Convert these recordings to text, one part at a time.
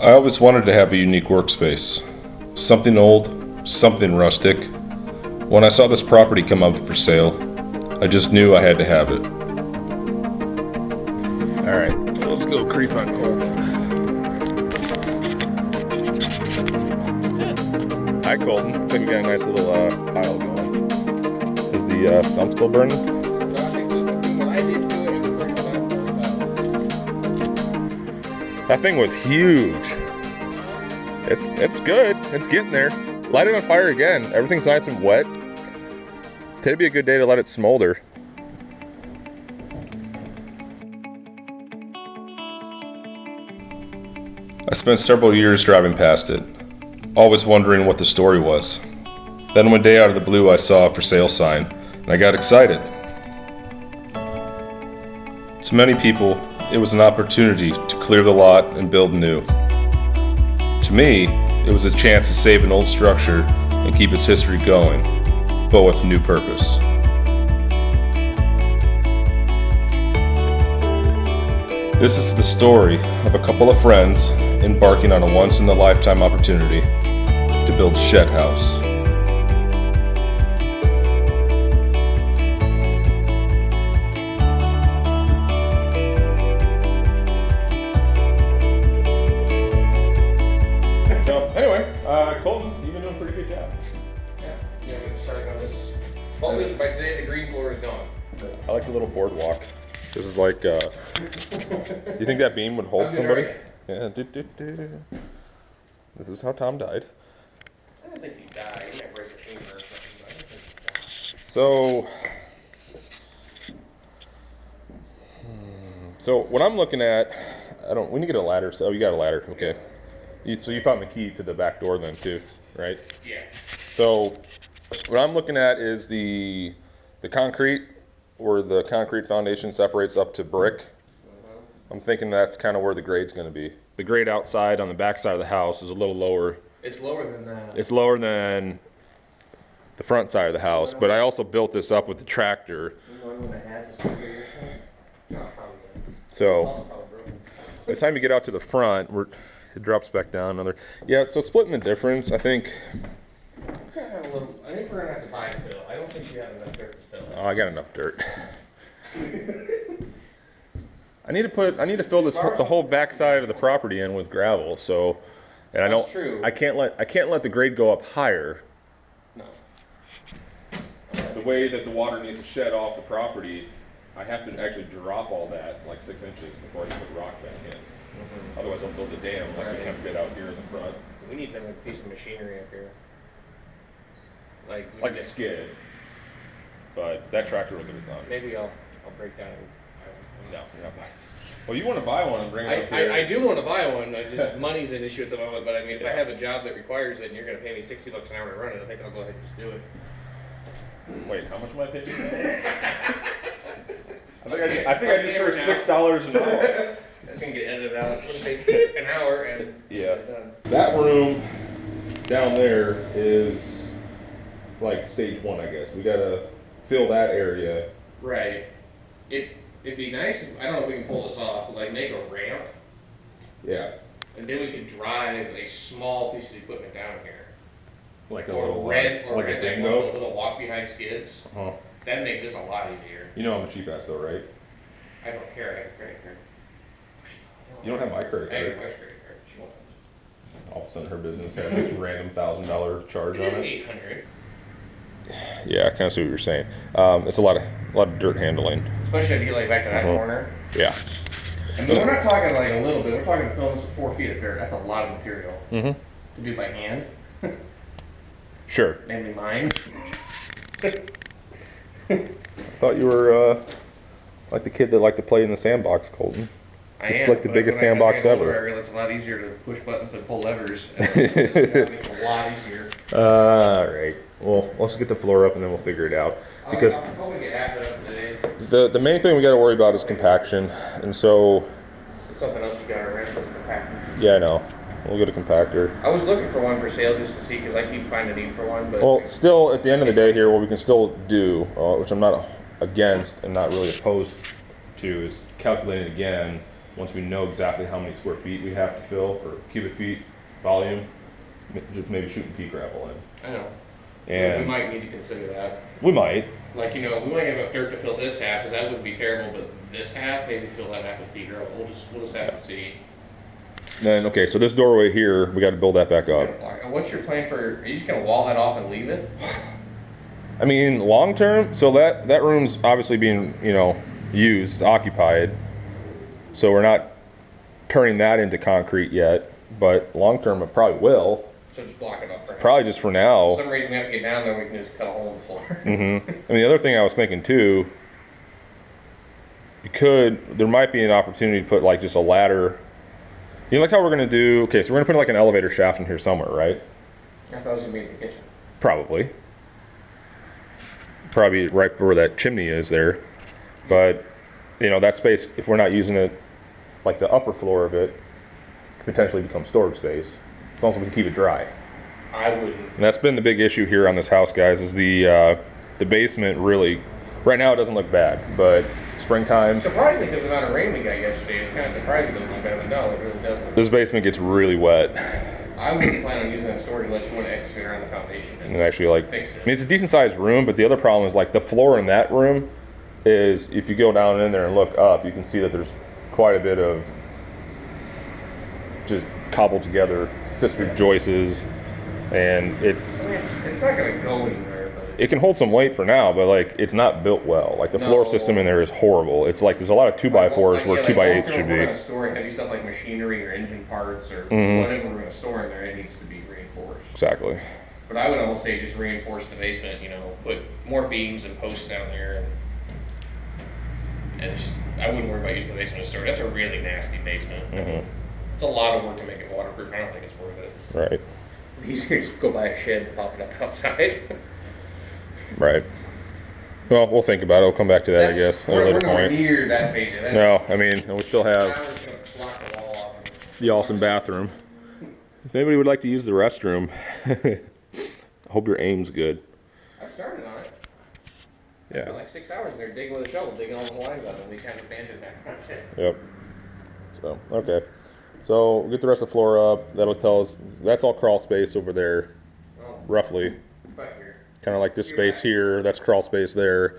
I always wanted to have a unique workspace. Something old, something rustic. When I saw this property come up for sale, I just knew I had to have it. Alright, let's go creep on Colton. Hi Colton, I think we got a nice little pile going. Is the stump still burning? That thing was huge. It's good. It's getting there. Light it on fire again. Everything's nice and wet. Today'd be a good day to let it smolder. I spent several years driving past it, always wondering what the story was. Then one day out of the blue I saw a for sale sign, and I got excited. To many people, it was an opportunity to clear the lot and build new. To me, it was a chance to save an old structure and keep its history going, but with new purpose. This is the story of a couple of friends embarking on a once-in-a-lifetime opportunity to build Shed House. Colton, you've been doing a pretty good job. Yeah, I'm gonna start on this. Hopefully by today the green floor is gone. I like the little boardwalk. This is like, do you think that beam would hold somebody? Right. Yeah, This is how Tom died. I don't think he died. He might break a finger or something, but I don't think he died. So what I'm looking at, we need to get a ladder. So, oh, you got a ladder, okay. So you found the key to the back door then too, right? Yeah. So what I'm looking at is the concrete, where the concrete foundation separates up to brick. I'm thinking that's kind of where the grade's going to be. The grade outside on the back side of the house is a little lower. It's lower than that. It's lower than the front side of the house, but I also built this up with the tractor. So by the time you get out to the front, it drops back down another. Yeah, so splitting the difference, I think. I think we're gonna have to buy fill. I don't think you have enough dirt to fill. Oh, I got enough dirt. I need to fill the whole back side of the property in with gravel. So, and That's true. I can't let the grade go up higher. No. The way that the water needs to shed off the property, I have to actually drop all that like 6 inches before I can put rock back in. Mm-hmm. Otherwise, I'll build a dam like the Kemp did out here in the front. We need another piece of machinery up here. Like a skid. But that tractor will get it done. Maybe I'll break down. No, you're not buying. Well, you want to buy one and bring it up here. I do want to buy one. Just money's an issue at the moment. But I mean, if I have a job that requires it, and you're going to pay me $60 an hour to run it, I think I'll go ahead and just do it. Wait, how much am I paying you? I think I just heard $6 an hour. That's gonna get edited out. It's gonna take an hour and yeah. Done. That room down there is like stage 1, I guess. We gotta fill that area. Right. It'd be nice. I don't know if we can pull this off, but like make a ramp. Yeah. And then we could drive a small piece of equipment down here. Like a or little rent like a like dingo. one of the little walk behind skids. Uh-huh. That'd make this a lot easier. You know I'm a cheap ass though, right? I don't care. I have a credit card. You don't have my credit I have a card. credit card. She won't. All of a sudden her business has this random $1,000 charge on it. 800. Yeah, I kind of see what you're saying. It's a lot of dirt handling. Especially if you get like back to that corner. Yeah. And we're not talking like a little bit. We're talking filling this with 4 feet of dirt. That's a lot of material Mm-hmm. to do by hand. Sure. Namely mine. I thought you were like the kid that liked to play in the sandbox, Colton. It's like the biggest sandbox ever. It's a lot easier to push buttons and pull levers. It's a lot easier. All right. Well, let's get the floor up and then we'll figure it out. Because I'm hoping to get half of it up today. the main thing we got to worry about is compaction, and so. It's something else you got to rent for the compactor. Yeah, I know. We'll get a compactor. I was looking for one for sale just to see because I keep finding a need for one. But Well, still, at the end of the day here, what we can still do, which I'm not against and not really opposed to, is calculating again once we know exactly how many square feet we have to fill, or cubic feet, volume, just maybe shooting pea gravel in. I know. And we might need to consider that. we might. Like, you know, we might have enough dirt to fill this half, because that wouldn't be terrible, but this half, maybe fill that half with pea gravel. We'll just have to see. Then, okay, so this doorway here, we gotta build that back up. And what's your plan for, are you just gonna wall that off and leave it? I mean, long term, so that room's obviously being, you know, used, it's occupied. So we're not turning that into concrete yet, but long term it probably will. So just block it off for now. Probably just for For now. some reason we have to get down there, we can just cut a hole in the floor. And the other thing I was thinking too, there might be an opportunity to put like just a ladder. You know, like how we're gonna do, okay, so we're gonna put like an elevator shaft in here somewhere, right? I thought it was gonna be in the kitchen. Probably right where that chimney is there. But, you know, that space, if we're not using it, like the upper floor of it, could potentially become storage space, as long as we can keep it dry. I wouldn't. And that's been the big issue here on this house, guys, is the basement really, right now it doesn't look bad, but springtime, Surprisingly, because of the amount of rain we got yesterday, it's kind of surprising it doesn't look bad, but no, it really doesn't. this basement gets really wet. I wouldn't plan on using that storage unless you want to excavate around the foundation And actually, like, I fix it. mean, it's a decent sized room, but the other problem is like the floor in that room is, if you go down in there and look up, you can see that there's quite a bit of just cobbled together sister joists, and I mean, it's not going to go anywhere, but it can hold some weight for now, but like it's not built well. Like the floor No. system in there is horrible. It's like there's a lot of 2x4s where 2x8s should We're be. going to store heavy stuff like machinery or engine parts or whatever we're going to store in there, it needs to be reinforced. Exactly. But I would almost say just reinforce the basement, you know, put more beams and posts down there. And it's just, I wouldn't worry about using the basement as storage. That's a really nasty basement. It's a lot of work to make it waterproof. I don't think it's worth it. Right. Easier to just go buy a shed and pop it up outside. Right. Well, we'll think about it. We'll come back to that, I guess, at a We're later nowhere point. near that phase yet. No, I mean, and we still Now have we're just gonna block the wall off. the awesome bathroom. If anybody would like to use the restroom, I hope your aim's good. I started on it. Yeah. Spent like 6 hours in there digging with a shovel, digging all the lines out, and we kind of abandoned that project. Yep. So, okay. So, we'll get the rest of the floor up. That'll tell us, that's all crawl space over there, Oh, roughly. back here. Kind of like this space here, that's crawl space there.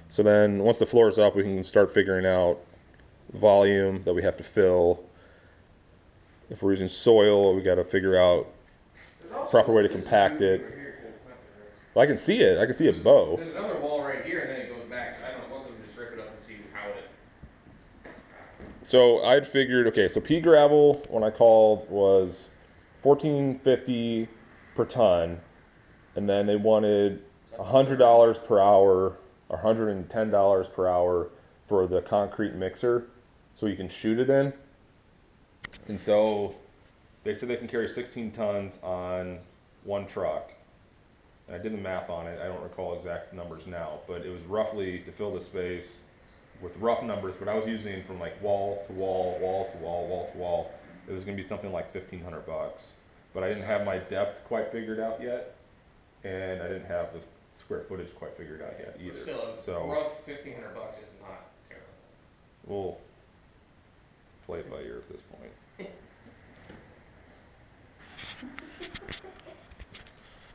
So then, once the floor is up, we can start figuring out volume that we have to fill. If we're using soil, we got to figure out There's also proper way to this compact U it. right here. I can see it. I can see a bow. There's another wall right here, and then it goes back. So I don't want them to just rip it up and see how it. So I'd figured, okay, so pea gravel when I called was $14.50 per ton, and then they wanted $100 per hour or $110 per hour for the concrete mixer, so you can shoot it in. And so they said they can carry 16 tons on one truck. And I did the math on it. I don't recall exact numbers now, but it was roughly to fill the space with rough numbers, but I was using from like wall to wall, wall to wall, wall to wall. It was gonna be something like $1,500 bucks. But I didn't have my depth quite figured out yet, and I didn't have the square footage quite figured out yet either. But still, So rough $1,500 is not terrible. we'll play it by ear at this point.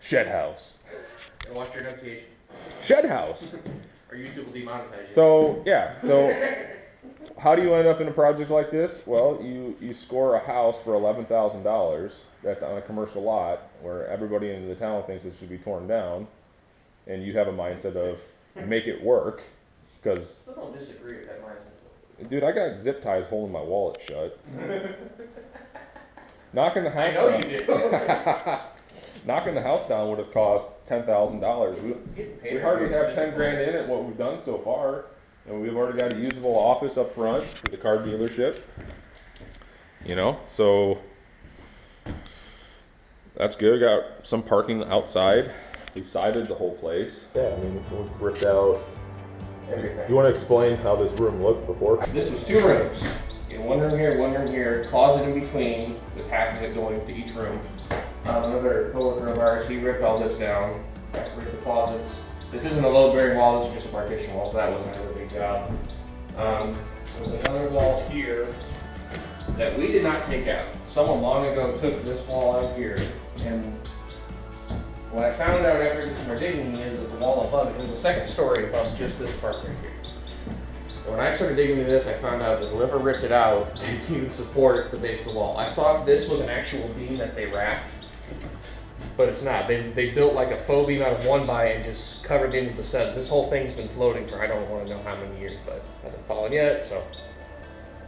Shed house. And watch your enunciation, Shed house. or YouTube will demonetize you. So yeah, so how do you end up in a project like this? Well, you score a house for $11,000. That's on a commercial lot where everybody in the town thinks it should be torn down, and you have a mindset of make it work, because Still don't disagree with that mindset. dude, I got zip ties holding my wallet shut. Knocking the I house know down. you do. Knocking the house down would have cost $10,000. We hardly have 10 grand in it, what we've done so far. And we've already got a usable office up front for the car dealership. You know, so that's good. Got some parking outside. We sided the whole place. Yeah, I mean, we've ripped out. Everything. You want to explain how this room looked before? This was 2 rooms. You know, 1 room here, closet in between, with half of it going to each room. Another coworker of ours, he ripped all this down, ripped the closets. This isn't a load-bearing wall, this is just a partition wall, so that wasn't a really big job. There's another wall here that we did not take out. Someone long ago took this wall out here, and what I found out after doing some more digging is that the wall above it was a second story above just this part right here. And when I started digging into this, I found out that whoever ripped it out didn't support the base of the wall. I thought this was an actual beam that they wrapped, but it's not. They built like a faux beam out of 1x and just covered into the studs. This whole thing's been floating for I don't want to know how many years, but hasn't fallen yet, so.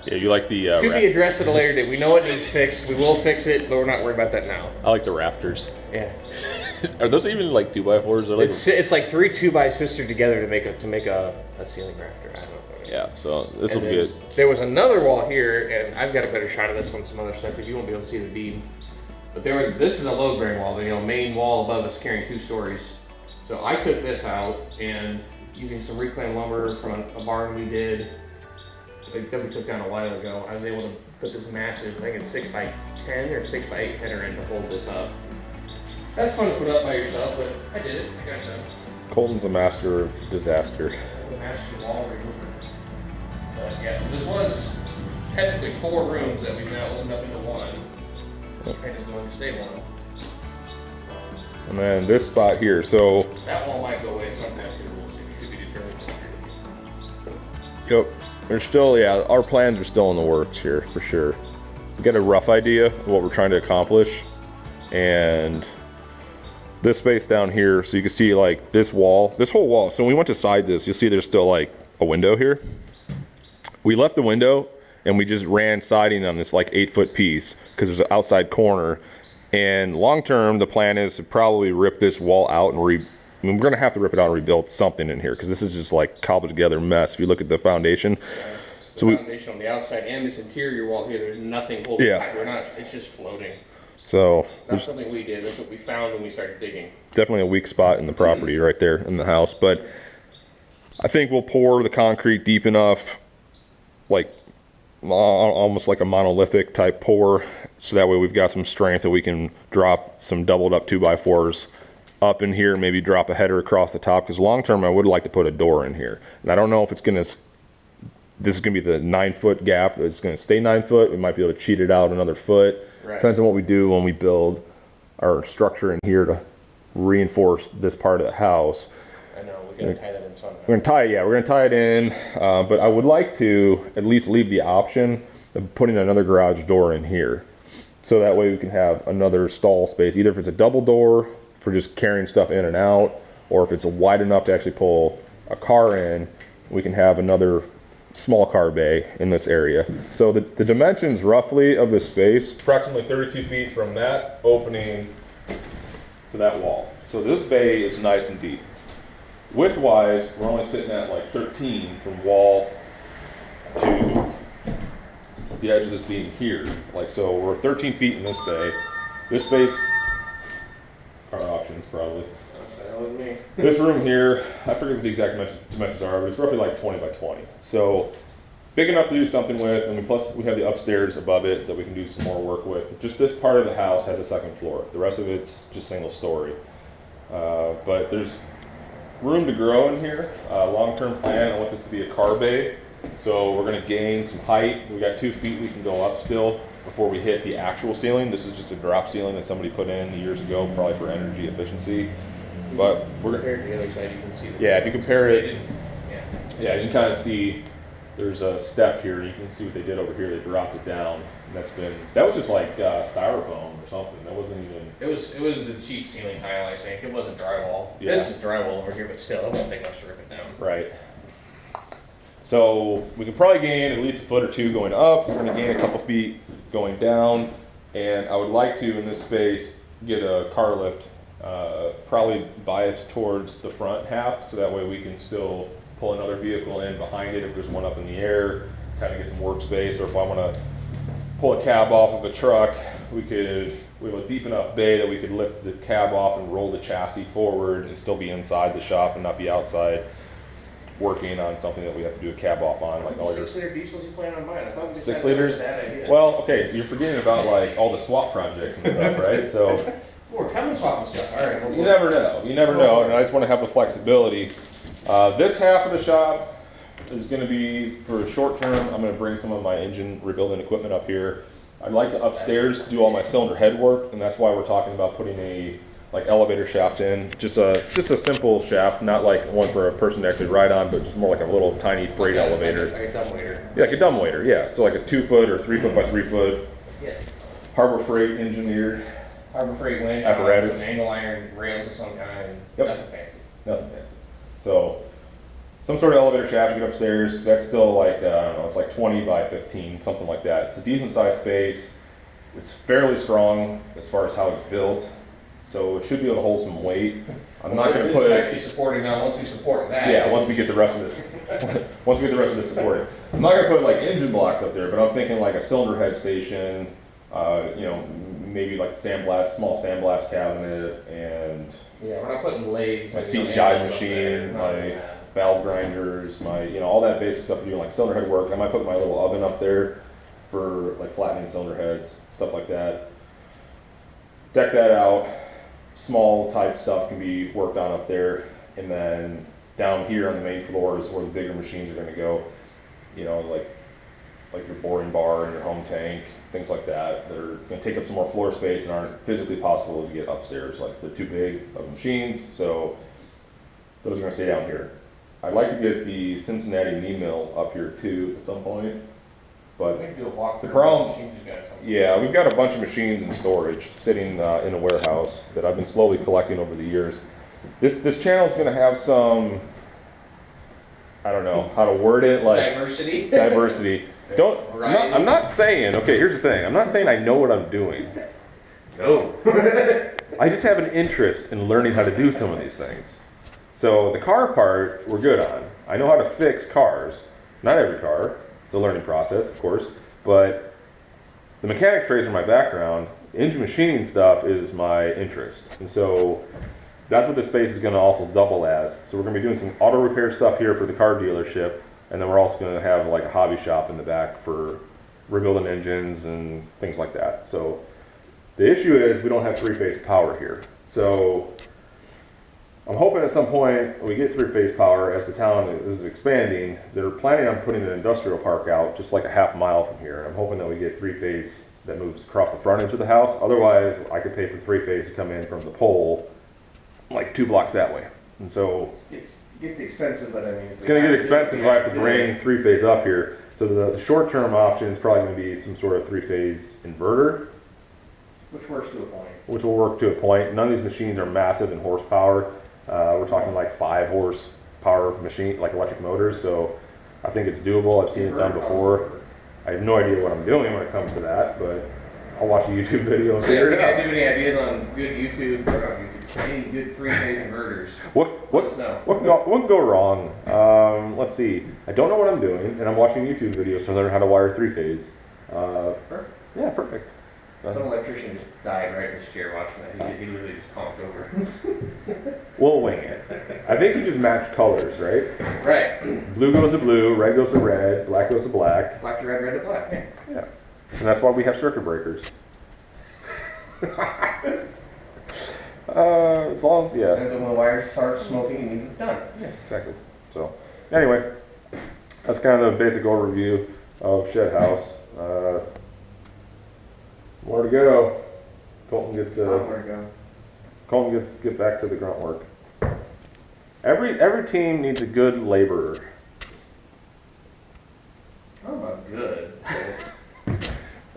Yeah, you like the Should be addressed at a later date. We know it needs fixed. We will fix it, but we're not worried about that now. I like the rafters. Yeah. Are those even like 2x4s? Or like It's like 3 2x sistered together to make a ceiling rafter. I don't know. yeah, so this will And be then good. there was another wall here, and I've got a better shot of this on some other stuff because you won't be able to see the beam. But this is a load bearing wall. The main wall above us carrying 2 stories. So I took this out and using some reclaimed lumber from a barn we did that we took down a while ago, I was able to put this massive, I think it's 6x10 or 6x8 header in to hold this up. That's fun to put up by yourself, but I did it. I got it done. Colton's a master of disaster. The master wall remover. Yeah, so this was technically 4 rooms that we've now opened up into one. And is going to stay one. And then this spot here, so That wall might go away sometime too. We'll see. It could be determined. yep, there's still, yeah, our plans are still in the works here for sure. We got a rough idea of what we're trying to accomplish, and this space down here, so you can see like this wall, this whole wall. So when we went to side this, you'll see there's still like a window here. We left the window and we just ran siding on this like 8-foot piece because there's an outside corner. And long term, the plan is to probably rip this wall out and I mean, we're gonna have to rip it out and rebuild something in here because this is just like cobbled together mess. If you look at the foundation, So the foundation on the outside and this interior wall here, there's nothing holding Yeah. it. We're not, it's just floating. so That's there's something we did. That's what we found when we started digging. definitely a weak spot in the property right there in the house. But I think we'll pour the concrete deep enough, like almost like a monolithic type pour, so that way we've got some strength that we can drop some doubled up 2x4s up in here, maybe drop a header across the top, because long term I would like to put a door in here. And I don't know if it's gonna, this is gonna be the 9-foot gap, it's gonna stay 9 foot, we might be able to cheat it out another foot. Right. Depends on what we do when we build our structure in here to reinforce this part of the house. I know, we're gonna tie that in somehow. We're gonna tie it in, but I would like to at least leave the option of putting another garage door in here. So that way we can have another stall space, either if it's a double door for just carrying stuff in and out, or if it's wide enough to actually pull a car in, we can have another small car bay in this area. So the dimensions roughly of this space, approximately 32 feet from that opening to that wall. So this bay is nice and deep. Width-wise, we're only sitting at like 13 from wall to the edge of this beam here. Like, so we're 13 feet in this bay. This space, car options probably. That was me. This room here, I forget what the exact dimensions are, but it's roughly like 20 by 20. So big enough to do something with, and plus we have the upstairs above it that we can do some more work with. Just this part of the house has a second floor. The rest of it's just single story. But there's room to grow in here. Long-term plan, I want this to be a car bay. So we're gonna gain some height. We got 2 feet we can go up still before we hit the actual ceiling. This is just a drop ceiling that somebody put in years ago, probably for energy efficiency. But we're Compared to the other side, you can see. yeah, if you compare it, Yeah. yeah, you can kind of see there's a step here. You can see what they did over here. They dropped it down, and that was just like styrofoam or something. That wasn't even. It was the cheap ceiling tile, I think. It wasn't drywall. Yeah. This is drywall over here, but still, it won't take much to rip it down. Right. So we can probably gain at least a foot or two going up. We're gonna gain a couple feet going down. And I would like to, in this space, get a car lift, probably biased towards the front half, so that way we can still pull another vehicle in behind it if there's one up in the air, kind of get some workspace. Or if I wanna pull a cab off of a truck, we have a deep enough bay that we could lift the cab off and roll the chassis forward and still be inside the shop and not be outside working on something that we have to do a cab off on, like all your 6-liter diesels you plan on buying? I thought we 6 decided that was liters. a bad idea. Well, okay, you're forgetting about like all the swap projects and stuff, right? So We're coming swapping stuff. All right. Well, you never know, and I just want to have the flexibility. This half of the shop, is gonna be, for short term, I'm gonna bring some of my engine rebuilding equipment up here. I'd like to upstairs do all my cylinder head work, and that's why we're talking about putting a like elevator shaft in. Just a simple shaft, not like one for a person to actually ride on, but just more like a little tiny freight elevator. Like a dumbwaiter. Yeah, like a dumbwaiter, yeah. So like a 2 foot or 3 foot by 3 foot. Yeah. Harbor Freight engineered. Harbor Freight winch. Apparatus. Some angle iron rails of some kind. Yep. Nothing fancy. Nothing fancy. So, some sort of elevator shaft to get upstairs, 'cause that's still like, I don't know, it's like 20 by 15, something like that. It's a decent sized space. It's fairly strong as far as how it's built, so it should be able to hold some weight. I'm not gonna This put is it, actually supported now. Once we support that. yeah, once we get the rest of this, once we get the rest of this supported. I'm not gonna put like engine blocks up there, but I'm thinking like a cylinder head station, you know, maybe like small sandblast cabinet, and Yeah, we're not putting lathes. my and seat no guide angles up there. machine, Not my doing that. valve grinders, my, you know, all that basic stuff to do like cylinder head work. I might put my little oven up there for like flattening cylinder heads, stuff like that. Deck that out. Small type stuff can be worked on up there, and then down here on the main floor is where the bigger machines are going to go. You know, like your boring bar and your home tank, things like that. They're going to take up some more floor space and aren't physically possible to get upstairs. Like they're too big of machines, so those are going to stay down here. I'd like to get the Cincinnati knee mill up here too at some point, but We can do a walkthrough. The problem- of machines we've got something. yeah, we've got a bunch of machines in storage sitting in a warehouse that I've been slowly collecting over the years. This channel is going to have some, I don't know how to word it, like Diversity. diversity. I'm not saying, okay, here's the thing. I'm not saying I know what I'm doing. No. I just have an interest in learning how to do some of these things. So the car part, we're good on. I know how to fix cars. Not every car. It's a learning process, of course. But the mechanic trades are my background. Engine machining stuff is my interest. And so that's what this space is going to also double as. So we're going to be doing some auto repair stuff here for the car dealership. And then we're also going to have like a hobby shop in the back for rebuilding engines and things like that. So the issue is we don't have three-phase power here. So I'm hoping at some point we get three-phase power as the town is expanding. They're planning on putting an industrial park out just like a half mile from here. And I'm hoping that we get three-phase that moves across the front edge of the house. Otherwise, I could pay for three-phase to come in from the pole like 2 blocks that way. And so Gets expensive, but I mean. it's going to get expensive if I have to bring three-phase up here. So the short-term option is probably going to be some sort of three-phase inverter, Which works to a point. which will work to a point. None of these machines are massive in horsepower. We're talking like 5 horsepower machine, like electric motors. So I think it's doable. I've seen it done before. I have no idea what I'm doing when it comes to that, but I'll watch a YouTube video and So if figure you it guys out. have any ideas on good YouTube, or not YouTube, any good three-phase inverters? What Let us know. what can go wrong? Let's see. I don't know what I'm doing, and I'm watching YouTube videos to learn how to wire three-phase. Perfect. Yeah, perfect. Some electrician just died right in his chair watching that. He literally just conked over. We'll wing it. I think you just match colors, right? Right. Blue goes to blue, red goes to red, black goes to black. Black to red, red to black. Yeah. Yeah. And that's why we have circuit breakers. As long as, And yeah. then when the wires start smoking, you need it done. Yeah, exactly. So, anyway, that's kind of the basic overview of Shed House. More to go. Colton gets to get back to the grunt work. Every team needs a good laborer. How about good?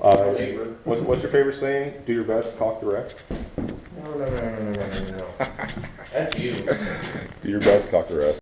Labor. What's your favorite saying? Do your best, talk the rest. No. That's you. Do your best, talk the rest.